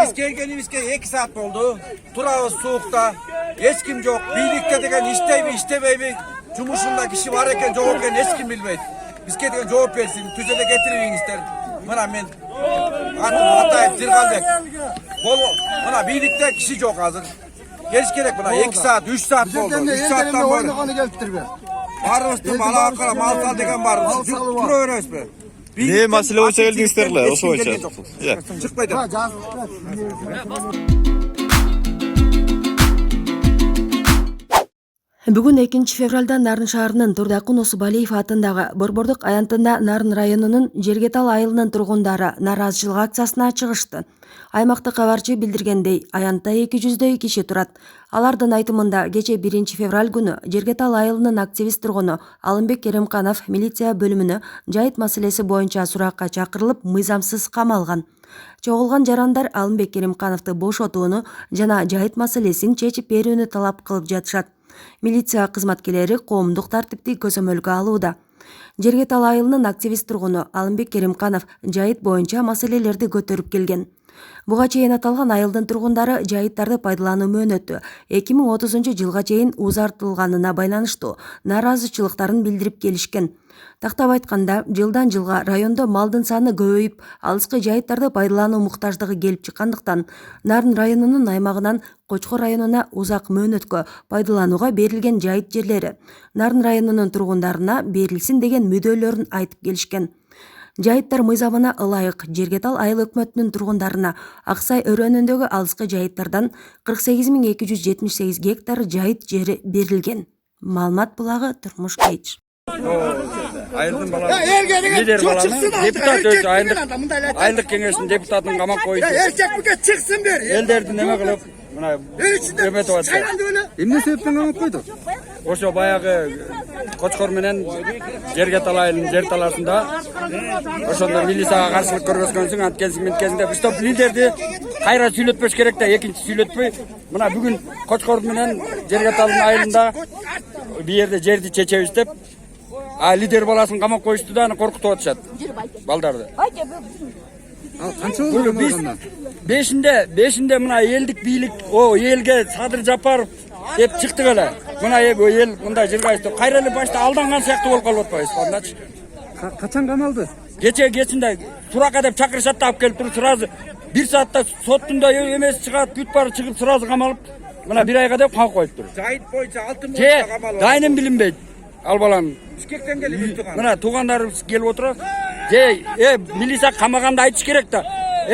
Biz gelgenimizge 2 saat oldu. Durağız soğukta. Hiç kim yok. Birlikte degen istemey mi? Cumhurşunda kişi var eken cevap veren hiç kim bilmeydi. Bizge degen cevap versin. Tüzele getirin ister. Bana men Hatay Tirgalbek. Bana birlikte kişi yok hazır. Geliş gerek buna. 2 saat, 3 saat oldu. 3 saatten var. Barıştım, alakala, mal sal degen var. Tura öğreniriz be. Ne mesele olsa geldingizler, oso boyuncha. Çıkmaydı. Бүгүн 2 февралда Нарын шаарынын Турдакун Осубалиев атындагы Борбордук аянтында Нарын районунун Жергетал айылынын тургундары нааразычылык акциясына чыгышты. Аймактык кабарчы билдиргендей, аянтта 200дөй киши турат. Алардын айтымында кече 1 февраль күнү Жергетал айылынын активист тургуну Алымбек Керимканов милиция бөлүмүнө жайыт маселеси боюнча суракка чакырылып, мыйзамсыз камалган. Чогулган жарандар Алымбек Керимкановду бошотууну жана жайыт маселесин чечип берүүнү талап кылып жатышат. Милиция кызматкерлери коомдук тартипти көзөмөлгө алууда. Жергетал айылынын активист тургуну Алымбек Керимканов жайыт боюнча маселелерди көтөрүп келген. Буга чейин аталган айылдын тургундары жайыттарды пайдалануу мөөнөтү 2030-жылга чейин узартылганына байланыштуу нааразычылыктарын билдирип келишкен. Тактап айтканда, жылдан жылга райондо малдын саны көбөйүп, алыскы жайыттарды пайдалануу муктаждыгы келип чыккандыктан, Нарын районунун аймагынан Кочкор районуна узак мөөнөткө пайдаланууга берилген жайыт жерлери Нарын районунун тургундарына берилсин деген мүдөлөрүн айтып келишкен. Жайыттар мыйзамына ылайык Жергетал айыл өкмөтүнүн тургундарына Аксай өрөөнүндөгү алыскы жайыттардан 48278 гектар жайыт жери берилген. Маалымат булагы Турмуш Кейч. Айылдын баласы, лидер баланы, депутат өзү айылдык кеңештин депутатын камап коюп. Çıksın der. Элдерди неме кылып, мына эметип атты. Эмне себептен камап койду? Ошо баягы Кочкор менен Жергетал айылынын жер талашында ошондо милицияга каршылык көргөзгөнсүң, анткенсиң менткенсиң деп стоп лидерди кайра сүйлөтпөш керек да, экинчи сүйлөтпөй. Мына бүгүн Кочкор менен Жергеталдын айылында бир жерде жерди чечебиз деп лидер баласын камап коюшту да, аны коркутуп атышат балдарды. Ал канча болду мына? Бешинде мына элдик бийлик, элге Садыр Жапаров деп чыктык эле. Мына эл мындай жыргайсты. Кайра эле башта алданган сыяктуу болуп калып атпайбызбы андачы? Качан камалды? Кечинде суракка деп чакырышат да алып келип туруп сразу 1 саатта соттунда эмес чыгат, бүт баары чыгып сразу камалып, мына 1 айга деп камап коюптур. Жайыт боюнча алтын боюнча камалып. Дайнын билинбейт. Ал баланын. Бишкектен келип турган. Мына туугандарыбыз келип отурат. Милиция камаганды айтыш керек да.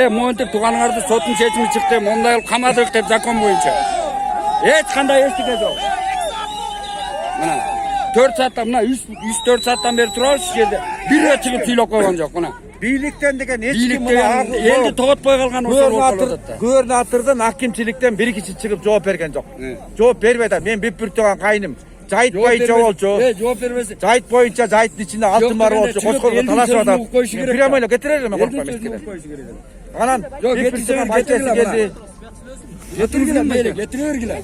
Монтип тууганыңарды соттун чечими чыкты, мондай кылып камадык деп закон боюнча. Эч кандай эчтеке жок. Мына 4 сааттан, мына 3-4 сааттан бери турабыз ушул жерде. Бир рет чыгып сүйлөп койгон жок мына. Бийликтен деген эч ким элди тоготпой калган ошол болуп атат да. Губернатордун акимчиликтен бир киши чыгып жооп берген жок. Жооп бербейт. Мен бүт турган кайыным жайыт боюнча болчу. Жооп бербесе. Жайыт боюнча жайыттын ичинде алтын бар болчу. Кочкорго талашып атат. Прямо эле кетирелер ме коркпойм эскеде. Анан бир турган айтасы келди. Getire бергиле.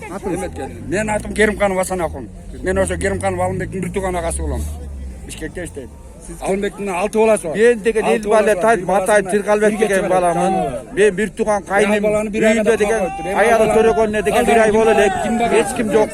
Мен атым Керимканов Асан Акун. Мен ошо Керимканов Алымбектин бир тууган агасы болом. Бишкекте иштейт. Алымбектин 6 баласы бар. Мен деген эл бале Матай Тиргалбек деген баламын. Мен бир тууган кайным үйүндө деген аялы төрөгөнүнө деген 1 ай боло элек. Эч ким жок.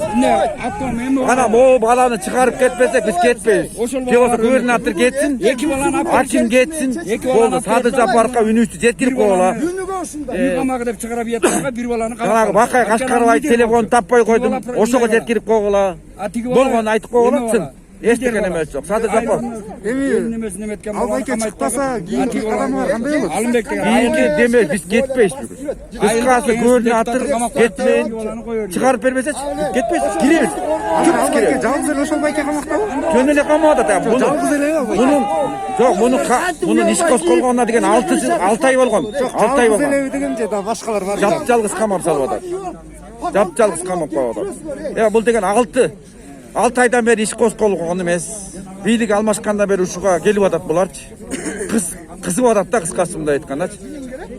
Ана могу баланы чыгарып кетпесек биз кетпейбиз. Же болбосо губернатор кетсин, аким кетсин. Болду. Садыр Жапаровго үнүбүздү жеткирип койгула. Үй камагы деп чыгарып жатканга бир баланы камап. Бакай Кашкарбай телефонун таппай койдум. Ошого жеткирип койгула. Болгону айтып койгула. Эчтеке немеси жок. Сады жапа. Немесин эметкен Албайке чыкпаса кийинки кадамы кандай болот? Алымбек деген Кийинки деме биз кетпейбиз бүгүн. Кыскасы көрүнүп атыр, кетмейин. Чыгарып бербесеч кетпейбиз. Киребиз. Киребиз, киребиз. Жалгыз эле ошол байке камактабы? Жөн эле камап атат. Жалгыз эле албайке. Мунун жок, мунун иш козголгонуна деген 6 ай болгон. 6 ай Жалгыз болгон. эле деген же да башкалар бар. Жап-жалгыз камап салып атат. Жап-жалгыз камап коюп атат. Бул деген 6 айдан бери иш козголгон эмес. Бийлик алмашкандан бери ушуга келип атат буларчы. Кызып атат да, кыскасы мындай айткандачы.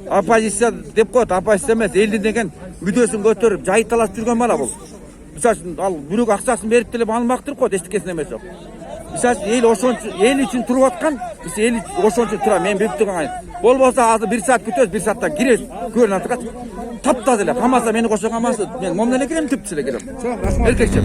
Оппозиция деп коет, оппозиция эмес, элдин деген мүдөсүн көтөрүп жайыталап жүргөн бала бул. Мисалы үчүн ал бирок акчасын берип деле алмактыр коет, эчтекесин эмес жок. Мисалы үчүн эл ошончу эл үчүн туруп аткан, биз эл ошончу тура мен берип турган. Болбосо азыр 1 саат күтөбүз, 1 сааттан киребиз. Көрүнүп атат. Таптаза эле камаса мени кошо камасы, мен момун эле кирем, тепчи эле кирем. Эркекче.